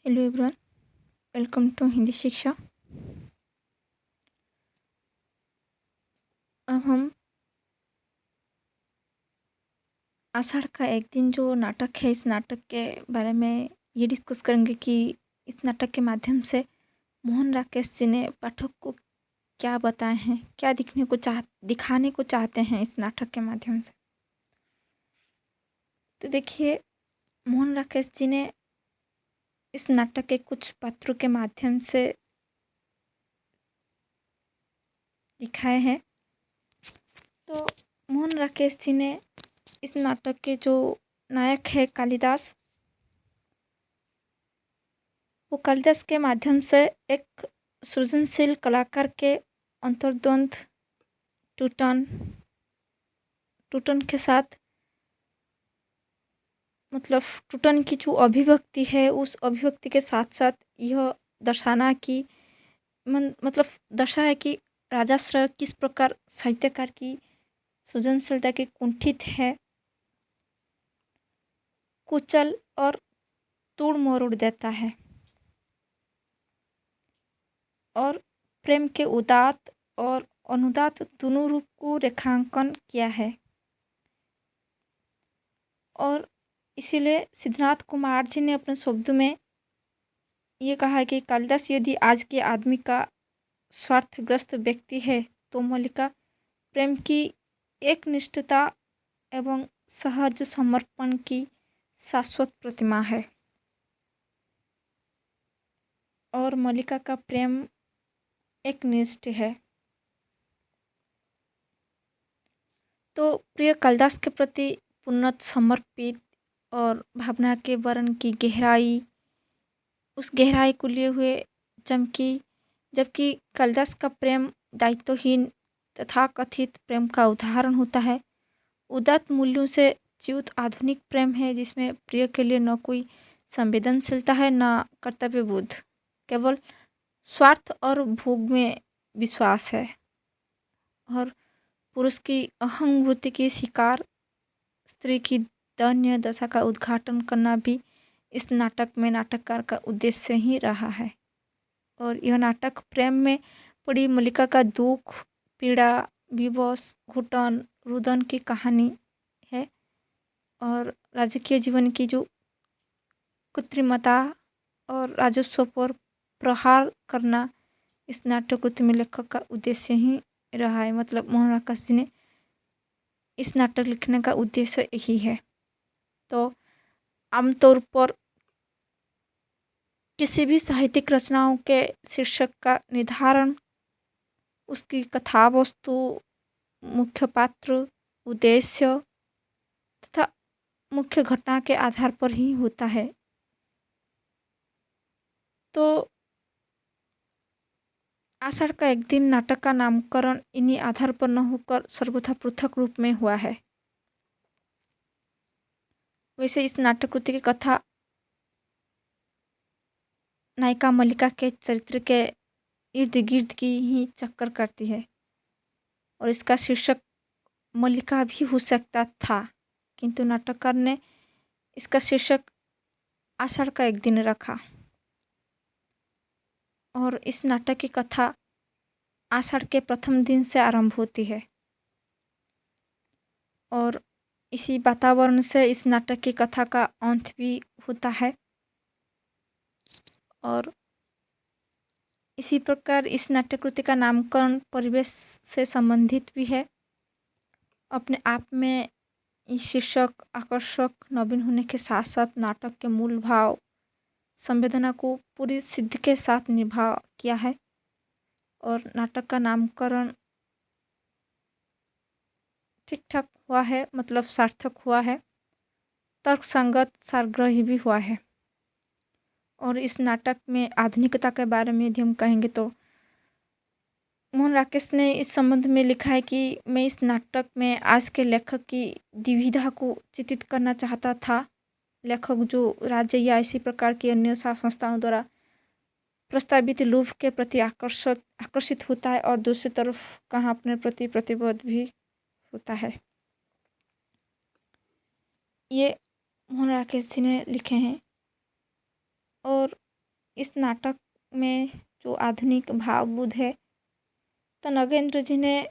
Hello everyone, welcome to Hindi Shiksha. अब हम आषाढ़ का एक दिन जो नाटक है, इस नाटक के बारे में ये डिस्कस करेंगे कि इस नाटक के माध्यम से मोहन राकेश जी ने पाठक को क्या बताए हैं, क्या दिखाने को चाहते हैं इस नाटक के माध्यम से। तो देखिए, मोहन राकेश जी ने इस नाटक के कुछ पात्रों के माध्यम से दिखाए हैं। तो मोहन राकेश जी ने इस नाटक के जो नायक है कालिदास, वो कालिदास के माध्यम से एक सृजनशील कलाकार के अंतर्द्वंद टूटन टूटन के साथ, मतलब टूटन की जो अभिव्यक्ति है, उस अभिव्यक्ति के साथ साथ यह दर्शाना कि मतलब दर्शाया कि राजाश्रय किस प्रकार साहित्यकार की सृजनशीलता की कुंठित है, कुचल और तोड़ मरोड़ देता है, और प्रेम के उदात्त और अनुदात दोनों रूप को रेखांकन किया है। और इसीलिए सिद्धार्थ कुमार जी ने अपने शब्दों में ये कहा है कि कालिदास यदि आज के आदमी का स्वार्थग्रस्त व्यक्ति है, तो मल्लिका प्रेम की एक निष्ठता एवं सहज समर्पण की शाश्वत प्रतिमा है। और मल्लिका का प्रेम एक निष्ठ है। तो प्रिय कालिदास के प्रति पूर्णत समर्पित और भावना के वर्ण की गहराई, उस गहराई को लिए हुए चमकी, जबकि कालिदास का प्रेम दायित्वहीन तथा कथित प्रेम का उदाहरण होता है। उदात्त मूल्यों से च्युत आधुनिक प्रेम है, जिसमें प्रिय के लिए न कोई संवेदनशीलता है, न कर्तव्यबोध, केवल स्वार्थ और भोग में विश्वास है। और पुरुष की अहंवृत्ति की शिकार स्त्री की दयनीय दशा का उद्घाटन करना भी इस नाटक में नाटककार का उद्देश्य ही रहा है। और यह नाटक प्रेम में पड़ी मल्लिका का दुख, पीड़ा, विवश, घुटन, रुदन की कहानी है। और राजकीय जीवन की जो कृत्रिमता और राजस्व पर प्रहार करना इस नाट्यकृति में लेखक का उद्देश्य ही रहा है। मतलब मोहन राकेश जी ने इस नाटक लिखने का उद्देश्य यही है। तो आमतौर पर किसी भी साहित्यिक रचनाओं के शीर्षक का निर्धारण उसकी कथा वस्तु, मुख्य पात्र, उद्देश्य तथा मुख्य घटना के आधार पर ही होता है। तो आषाढ़ का एक दिन नाटक का नामकरण इन्हीं आधार पर न होकर सर्वथा पृथक रूप में हुआ है। वैसे इस नाट्यकृति की कथा नायिका मल्लिका के चरित्र के इर्द गिर्द की ही चक्कर करती है। और इसका शीर्षक मल्लिका भी हो सकता था, किंतु नाटककार ने इसका शीर्षक आषाढ़ का एक दिन रखा। और इस नाटक की कथा आषाढ़ के प्रथम दिन से आरंभ होती है। और इसी वातावरण से इस नाटक की कथा का अंत भी होता है। और इसी प्रकार इस नाट्यकृति का नामकरण परिवेश से संबंधित भी है। अपने आप में ये शीर्षक आकर्षक, नवीन होने के साथ साथ नाटक के मूल भाव, संवेदना को पूरी सिद्धि के साथ निभा किया है। और नाटक का नामकरण ठीक ठाक हुआ है, मतलब सार्थक हुआ है, तर्कसंगत, सारग्रही भी हुआ है। और इस नाटक में आधुनिकता के बारे में यदि हम कहेंगे तो मोहन राकेश ने इस संबंध में लिखा है कि मैं इस नाटक में आज के लेखक की द्विविधा को चित्रित करना चाहता था। लेखक जो राज्य या इसी प्रकार की अन्य संस्थाओं द्वारा प्रस्तावित लोभ के प्रति आकर्षित होता है, और दूसरी तरफ कहाँ अपने प्रति प्रतिबद्ध भी होता है। ये मोहन राकेश जी ने लिखे हैं। और इस नाटक में जो आधुनिक भावबोध है, तो नगेंद्र जी ने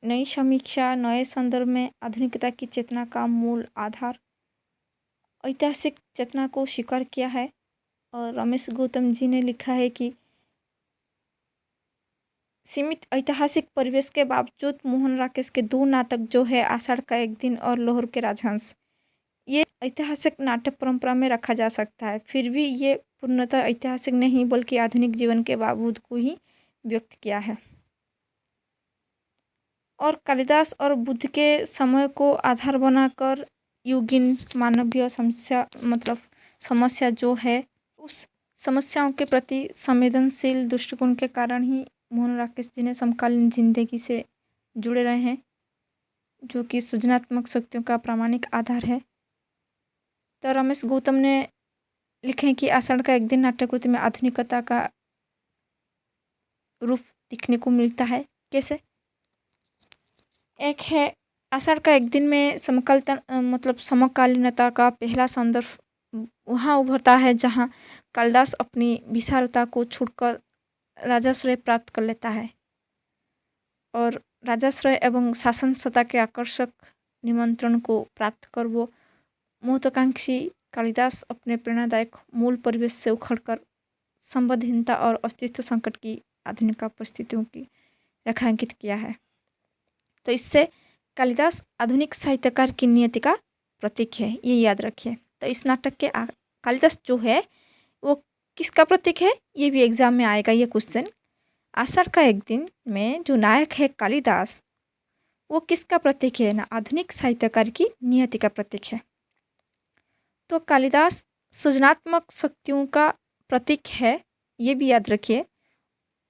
नई समीक्षा, नए संदर्भ में आधुनिकता की चेतना का मूल आधार ऐतिहासिक चेतना को स्वीकार किया है। और रमेश गौतम जी ने लिखा है कि सीमित ऐतिहासिक परिवेश के बावजूद मोहन राकेश के दो नाटक जो है आषाढ़ का एक दिन और लाहौर के राजहंस, ये ऐतिहासिक नाट्य परंपरा में रखा जा सकता है। फिर भी ये पूर्णतः ऐतिहासिक नहीं बल्कि आधुनिक जीवन के बावजूद को ही व्यक्त किया है। और कालिदास और बुद्ध के समय को आधार बनाकर युगीन मानवीय समस्या जो है, उस समस्याओं के प्रति संवेदनशील दृष्टिकोण के कारण ही मोहन राकेश जी ने समकालीन जिंदगी से जुड़े रहे हैं, जो कि सृजनात्मक शक्तियों का प्रामाणिक आधार है। तो रमेश गौतम ने लिखे कि आषाढ़ का एक दिन नाट्यकृति में आधुनिकता का रूप दिखने को मिलता है। कैसे? एक है आषाढ़ का एक दिन में समकालीनता का पहला संदर्भ वहाँ उभरता है जहाँ कालिदास अपनी विशालता को छोड़कर राजाश्रय प्राप्त कर लेता है और राजाश्रय एवं शासन सत्ता के आकर्षक निमंत्रण को प्राप्त कर वो महत्वाकांक्षी कालिदास अपने प्रेरणादायक मूल परिवेश से उखड़कर संबद्धहीनता और अस्तित्व संकट की आधुनिक परिस्थितियों की रेखांकित किया है। तो इससे कालिदास आधुनिक साहित्यकार की नियति का प्रतीक है, ये याद रखिए। तो इस नाटक के कालिदास जो है वो किसका प्रतीक है, ये भी एग्जाम में आएगा ये क्वेश्चन। आषाढ़ का एक दिन में जो नायक है कालिदास, वो किसका प्रतीक है ना? आधुनिक साहित्यकार की नियति का प्रतीक है। तो कालिदास सृजनात्मक शक्तियों का प्रतीक है, ये भी याद रखिए।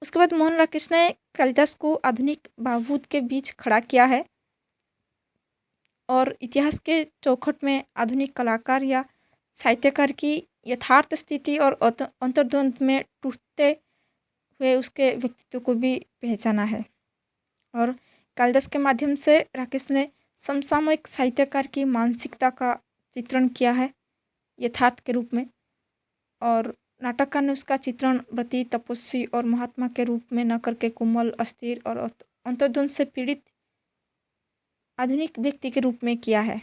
उसके बाद मोहन राकेश ने कालिदास को आधुनिक भावबोध के बीच खड़ा किया है और इतिहास के चौखट में आधुनिक कलाकार या साहित्यकार की यथार्थ स्थिति और अंतर्द्वंद में टूटते हुए उसके व्यक्तित्व को भी पहचाना है। और कालिदास के माध्यम से राकेश ने समसामयिक साहित्यकार की मानसिकता का चित्रण किया है यथार्थ के रूप में, और नाटककार ने उसका चित्रण व्रती, तपस्वी और महात्मा के रूप में न करके कोमल, अस्थिर और अंतर्द्वंद से पीड़ित आधुनिक व्यक्ति के रूप में किया है।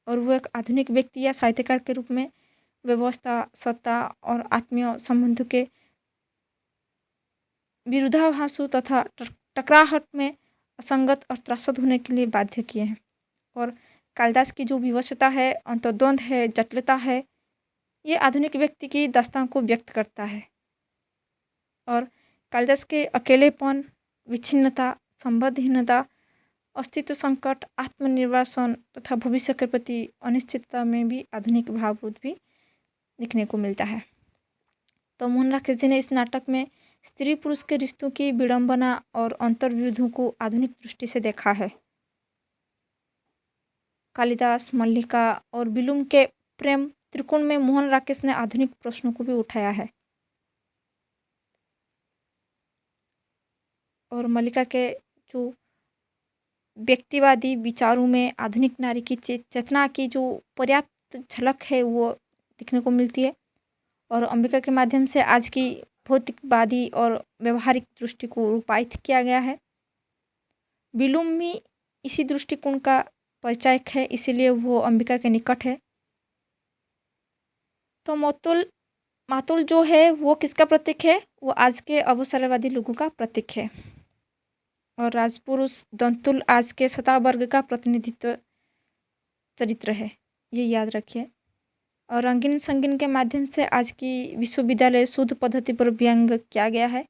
और वो एक आधुनिक व्यक्ति या साहित्यकार के रूप में व्यवस्था, सत्ता और आत्मीय संबंधों के विरोधाभासों तथा टकराहट में असंगत और त्रासद होने के लिए बाध्य किए हैं। और कालिदास की जो विवशता है, अंतर्द्वंद है, जटिलता है, ये आधुनिक व्यक्ति की दास्तान को व्यक्त करता है। और कालिदास के अकेलेपन, विच्छिन्नता, संबद्धहीनता, अस्तित्व संकट, आत्मनिर्वासन तथा भविष्य के प्रति अनिश्चितता में भी आधुनिक भावबोध भी दिखने को मिलता है। तो मोहन राकेश जी ने इस नाटक में स्त्री पुरुष के रिश्तों की विडंबना और अंतर्विरोधों को आधुनिक दृष्टि से देखा है। कालिदास, मल्लिका और बिलुम के प्रेम त्रिकोण में मोहन राकेश ने आधुनिक प्रश्नों को भी उठाया है। और मल्लिका के जो व्यक्तिवादी विचारों में आधुनिक नारी की चेतना की जो पर्याप्त झलक है वो दिखने को मिलती है। और अंबिका के माध्यम से आज की भौतिकवादी और व्यवहारिक दृष्टि को रूपायित किया गया है। बिलुम भी इसी दृष्टिकोण का परिचायक है, इसीलिए वो अंबिका के निकट है। तो मातुल जो है वो किसका प्रतीक है? वो आज के अवसरवादी लोगों का प्रतीक है। और राजपुरुष दंतुल आज के सत्ता वर्ग का प्रतिनिधित्व चरित्र है, ये याद रखिए। और रंगीन संगीन के माध्यम से आज की विश्वविद्यालय शुद्ध पद्धति पर व्यंग किया गया है।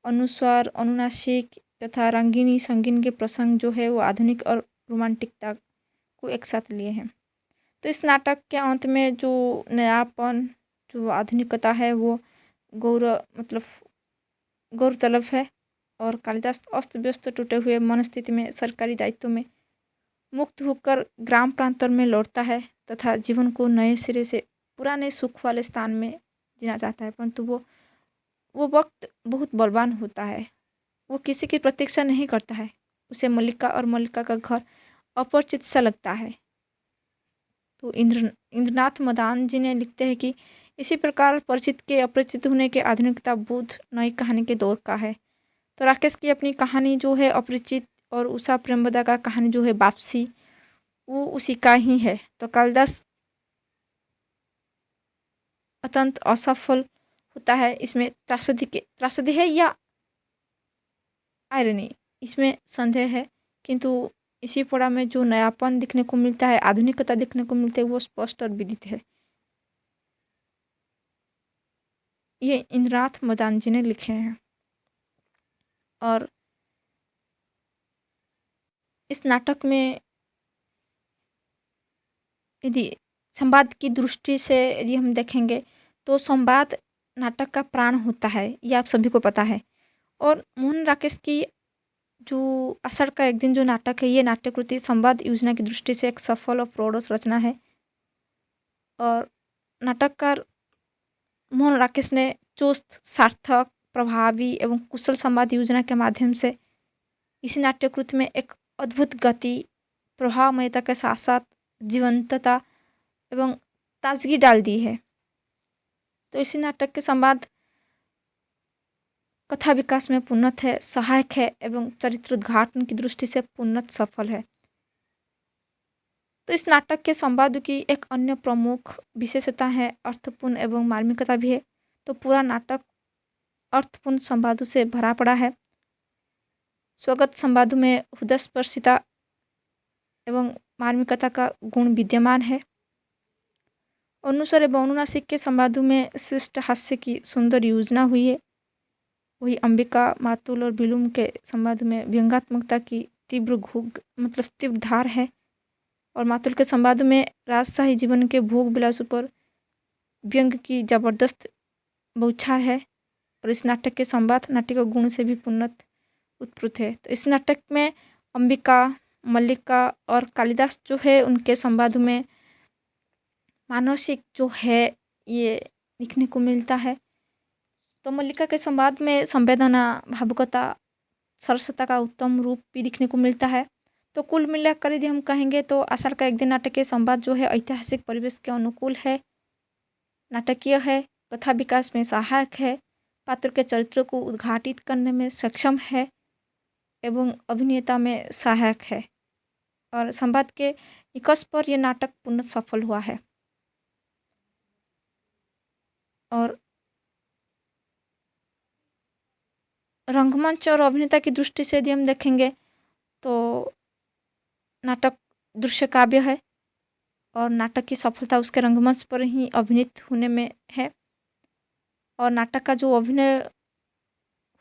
अनुस्वार, अनुनासिक तथा रंगीनी संगीन के प्रसंग जो है वो आधुनिक और रोमांटिकता को एक साथ लिए हैं। तो इस नाटक के अंत में जो नयापन, जो आधुनिकता है वो गौरतलब है। और कालिदास अस्त व्यस्त टूटे हुए मनस्थिति में सरकारी दायित्व में मुक्त होकर ग्राम प्रांतर में लौटता है तथा जीवन को नए सिरे से पुराने सुख वाले स्थान में जीना चाहता है, परंतु वो वक्त बहुत बलवान होता है। वो किसी की प्रतीक्षा नहीं करता है। उसे मल्लिका और मल्लिका का घर अपरिचित सा लगता है। तो इंद्रनाथ मदान जी ने लिखते हैं कि इसी प्रकार परिचित के अपरिचित होने के आधुनिकता बोध नई कहानी के दौर का है। तो राकेश की अपनी कहानी जो है अपरिचित और उषा प्रेमवदा का कहानी जो है वापसी, वो उसी का ही है। तो कालिदास अत्यंत असफल होता है। इसमें त्रासदी है या आयरनी, इसमें संदेह है, किंतु इसी पड़ा में जो नयापन दिखने को मिलता है, आधुनिकता दिखने को मिलती है, वो स्पष्ट और विदित है। ये इंद्रनाथ मदान जी ने लिखे हैं। और इस नाटक में यदि संवाद की दृष्टि से यदि हम देखेंगे तो संवाद नाटक का प्राण होता है, ये आप सभी को पता है। और मोहन राकेश की जो आषाढ़ का एक दिन जो नाटक है, ये नाट्यकृति संवाद योजना की दृष्टि से एक सफल और प्रौढ़ रचना है। और नाटककार मोहन राकेश ने चुस्त, सार्थक, प्रभावी एवं कुशल संवाद योजना के माध्यम से इसी नाट्यकृति में एक अद्भुत गति, प्रभावमयता के साथ साथ जीवंतता एवं ताजगी डाल दी है। तो इसी नाटक के संवाद कथा विकास में पुनः है, सहायक है एवं चरित्र उद्घाटन की दृष्टि से पुनः सफल है। तो इस नाटक के संवाद की एक अन्य प्रमुख विशेषता है अर्थपूर्ण एवं मार्मिकता भी है। तो पूरा नाटक अर्थपूर्ण संवादों से भरा पड़ा है। स्वगत संवादों में हृदयस्पर्शिता एवं मार्मिकता का गुण विद्यमान है। अनुस्वर एवं अनुनासिक के संवादों में शिष्ट हास्य की सुंदर योजना हुई है। वही अंबिका, मातुल और बिलुम के संवाद में व्यंग्यात्मकता की तीव्र तीव्र धार है। और मातुल के संवाद में राजशाही जीवन के भोग विलासों पर व्यंग की जबरदस्त बौछार है। और इस नाटक के संवाद नाट्य गुण से भी पुनः उत्प्रुत है। तो इस नाटक में अंबिका, मल्लिका और कालिदास जो है, उनके संवाद में मानसिक जो है ये दिखने को मिलता है। तो मल्लिका के संवाद में संवेदना, भावुकता, सरसता का उत्तम रूप भी दिखने को मिलता है। तो कुल मिलाकर यदि हम कहेंगे तो आषाढ़ का एक दिन नाटक के संवाद जो है ऐतिहासिक परिवेश के अनुकूल है, नाटकीय है, कथा विकास में सहायक है, पात्र के चरित्रों को उद्घाटित करने में सक्षम है एवं अभिनेता में सहायक है। और संवाद के निकष पर यह नाटक पूर्ण सफल हुआ है। और रंगमंच और अभिनेता की दृष्टि से यदि हम देखेंगे तो नाटक दृश्य काव्य है और नाटक की सफलता उसके रंगमंच पर ही अभिनीत होने में है। और नाटक का जो अभिनय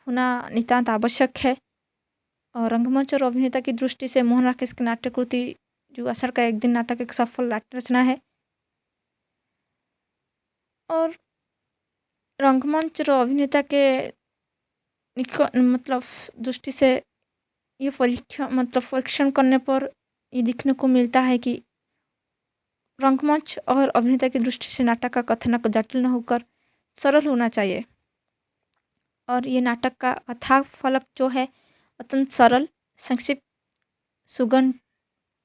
होना नितांत आवश्यक है। और रंगमंच और अभिनेता की दृष्टि से मोहन राकेश की नाट्यकृति जो आषाढ़ का एक दिन नाटक एक सफल नाट्य रचना है। और रंगमंच और अभिनेता के दृष्टि से ये परीक्षण करने पर ये दिखने को मिलता है कि रंगमंच और अभिनेता की दृष्टि से नाटक का कथनक जटिल न होकर सरल होना चाहिए। और ये नाटक का कथा फलक जो है अत्यंत सरल, संक्षिप्त,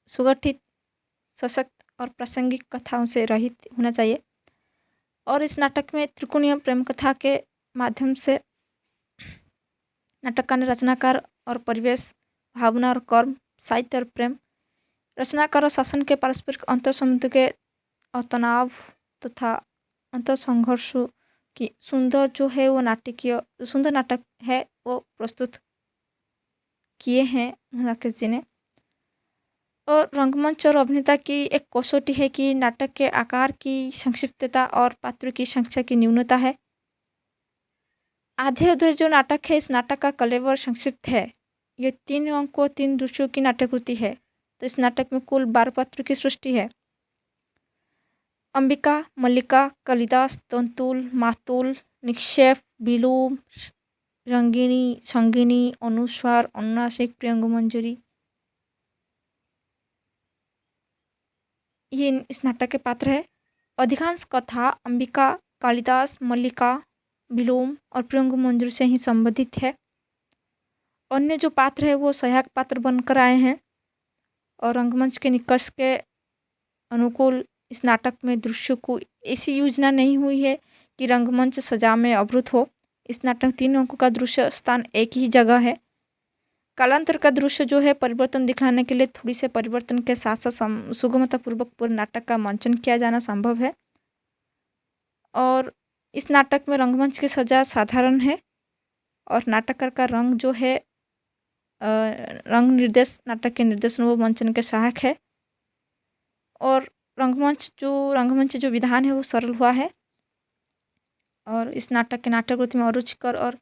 सुगठित, सशक्त और प्रासंगिक कथाओं से रहित होना चाहिए। और इस नाटक में त्रिकोणीय प्रेम कथा के माध्यम से नाटककार ने रचनाकार और परिवेश, भावना और कर्म, साहित्य और प्रेम, रचनाकार और शासन के पारस्परिक अंतर संबंध के और तनाव तथा अंतर संघर्षों की सुंदर जो है वो सुंदर नाटक है वो प्रस्तुत किए हैं राकेश जी ने। और रंगमंच और अभिनेता की एक कसौटी है कि नाटक के आकार की संक्षिप्तता और पात्रों की संख्या की न्यूनता है। आधे अधूरे जो नाटक है, इस नाटक का कलेवर संक्षिप्त है। ये 3 अंकों 3 दृश्यों की नाट्यकृति है। तो इस नाटक में कुल 12 पात्रों की सृष्टि है। अंबिका, मल्लिका, कालिदास, तंतुल, मातुल, निक्षेप, बिलुम, रंगिणी, संगिनी, अनुस्वार, अनुनासिक, प्रियंग, मंजरी, ये इस नाटक के पात्र है। अधिकांश कथा अंबिका, कालिदास, मल्लिका, बिलोम और प्रियंग मंजूर से ही संबंधित है। अन्य जो पात्र है वो सहायक पात्र बनकर आए हैं। और रंगमंच के निष्कर्ष के अनुकूल इस नाटक में दृश्यों को ऐसी योजना नहीं हुई है कि रंगमंच सजा में अवरुद्ध हो। इस नाटक 3 अंकों का दृश्य स्थान एक ही जगह है। कालांतर का दृश्य जो है परिवर्तन दिखाने के लिए थोड़ी से परिवर्तन के साथ साथ सुगमतापूर्वक पूरे नाटक का मंचन किया जाना संभव है। और इस नाटक में रंगमंच की सजा साधारण है और नाटककार का रंग जो है रंग निर्देश नाटक के निर्देशन व मंचन के सहायक है। और रंगमंच जो विधान है वो सरल हुआ है। और इस नाटक के नाट्यकृति में अरुचिकर और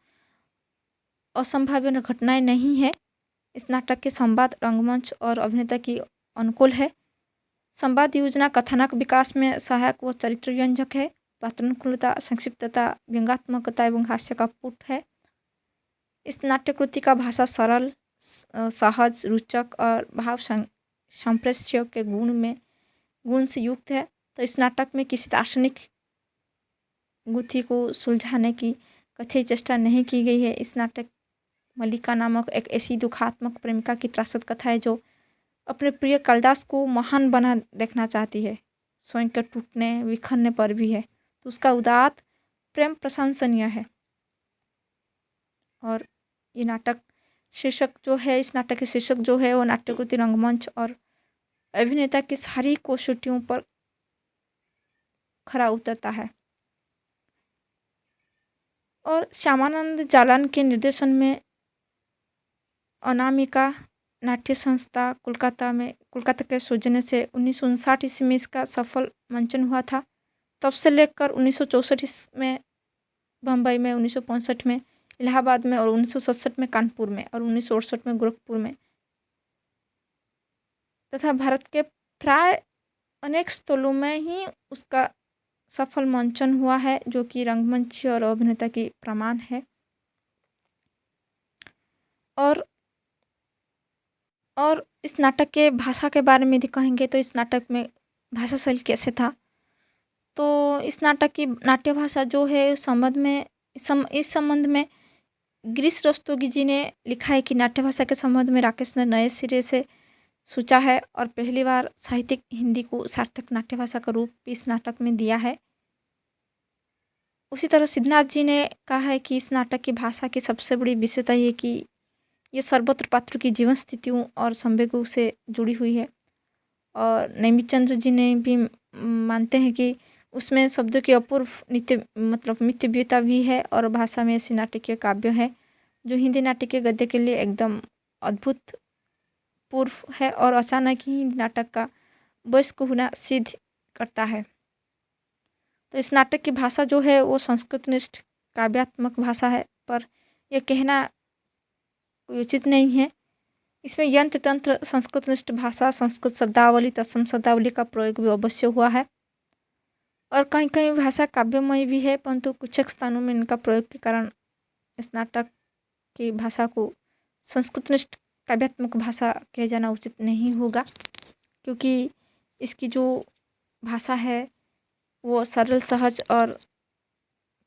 असंभाव्य घटनाएं नहीं है। इस नाटक के संवाद रंगमंच और अभिनेता की अनुकूल है। संवाद योजना कथानक विकास में सहायक व चरित्र व्यंजक है। पात्रानुकूलता, संक्षिप्तता, व्यंग्यात्मकता एवं हास्य का पुट है। इस नाट्यकृति का भाषा सरल, सहज, रोचक और भाव संप्रेष्य के गुण से युक्त है। तो इस नाटक में किसी दार्शनिक गुत्थी को सुलझाने की कथई चेष्टा नहीं की गई है। इस नाटक मल्लिका नामक एक ऐसी दुखात्मक प्रेमिका की त्रासद कथा है जो अपने प्रिय कालिदास को महान बना देखना चाहती है, स्वयं के टूटने बिखरने पर भी है। तो उसका उदात्त प्रेम प्रशंसनीय है। और ये नाटक शीर्षक जो है, इस नाटक के शीर्षक जो है वो नाट्यकृति रंगमंच और अभिनेता की सारी कोशिशों पर खरा उतरता है। और श्यामानंद जालान के निर्देशन में अनामिका नाट्य संस्था कोलकाता के सौजन्य से 1959 ईस्वी में इसका सफल मंचन हुआ था। तब से लेकर 1964 में बम्बई में, 1965 में इलाहाबाद में और 1967 में कानपुर में और 1968 में गोरखपुर में तथा भारत के प्राय अनेक स्थलों में ही उसका सफल मंचन हुआ है, जो कि रंगमंच और अभिनेता की प्रमाण है। और इस नाटक के भाषा के बारे में यदि कहेंगे तो इस नाटक में भाषा शैली कैसे था, तो इस नाटक की नाट्य भाषा जो है इस संबंध में गिरीश रस्तोगी जी ने लिखा है कि नाट्य भाषा के संबंध में राकेश ने नए सिरे से सोचा है और पहली बार साहित्यिक हिंदी को सार्थक नाट्य भाषा का रूप इस नाटक में दिया है। उसी तरह सिद्धनाथ जी ने कहा है कि इस नाटक की भाषा की सबसे बड़ी विशेषता ये कि ये सर्वत्र पात्रों की जीवन स्थितियों और संवेगों से जुड़ी हुई है। और नैमिचंद्र जी ने भी मानते हैं कि उसमें शब्दों की अपूर्व मितव्ययता भी है और भाषा में ऐसी नाटकीय काव्य है जो हिंदी नाटकीय गद्य के लिए एकदम अद्भुत पूर्व है और अचानक ही नाटक का वयस्क होना सिद्ध करता है। तो इस नाटक की भाषा जो है वो संस्कृतनिष्ठ काव्यात्मक भाषा है, पर यह कहना उचित नहीं है। इसमें यंत्र तंत्र, संस्कृतनिष्ठ भाषा, संस्कृत शब्दावली, तत्सम शब्दावली का प्रयोग भी अवश्य हुआ है और कहीं कहीं भाषा काव्यमय भी है, परंतु कुछ स्थानों में इनका प्रयोग के कारण इस नाटक की भाषा को संस्कृतनिष्ठ काव्यात्मक भाषा कहा जाना उचित नहीं होगा, क्योंकि इसकी जो भाषा है वो सरल, सहज और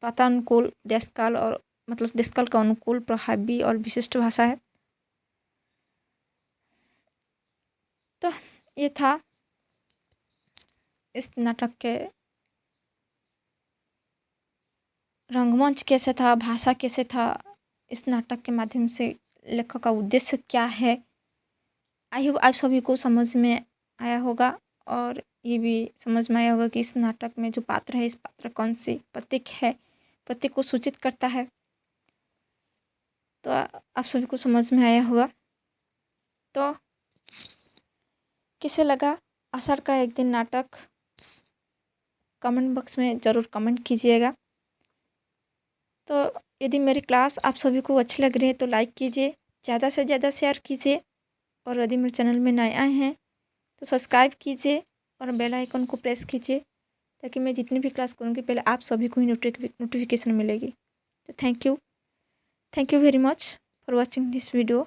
पात्रानुकूल, देशकाल का अनुकूल, प्रभावी और विशिष्ट भाषा है। तो ये था इस नाटक के रंगमंच कैसे था, भाषा कैसे था, इस नाटक के माध्यम से लेखक का उद्देश्य क्या है। आई होप आप सभी को समझ में आया होगा और ये भी समझ में आया होगा कि इस नाटक में जो पात्र है, इस पात्र कौन सी प्रतीक है, प्रतीक को सूचित करता है। तो आप सभी को समझ में आया होगा। तो कैसे लगा आषाढ़ का एक दिन नाटक, कमेंट बॉक्स में ज़रूर कमेंट कीजिएगा। तो यदि मेरी क्लास आप सभी को अच्छी लग रही है तो लाइक कीजिए, ज़्यादा से ज़्यादा शेयर कीजिए और यदि मेरे चैनल में नए आए हैं तो सब्सक्राइब कीजिए और बेल आइकन को प्रेस कीजिए ताकि मैं जितनी भी क्लास करूँगी पहले आप सभी को ही नोटिफिकेशन मिलेगी। तो thank you very much for watching this video.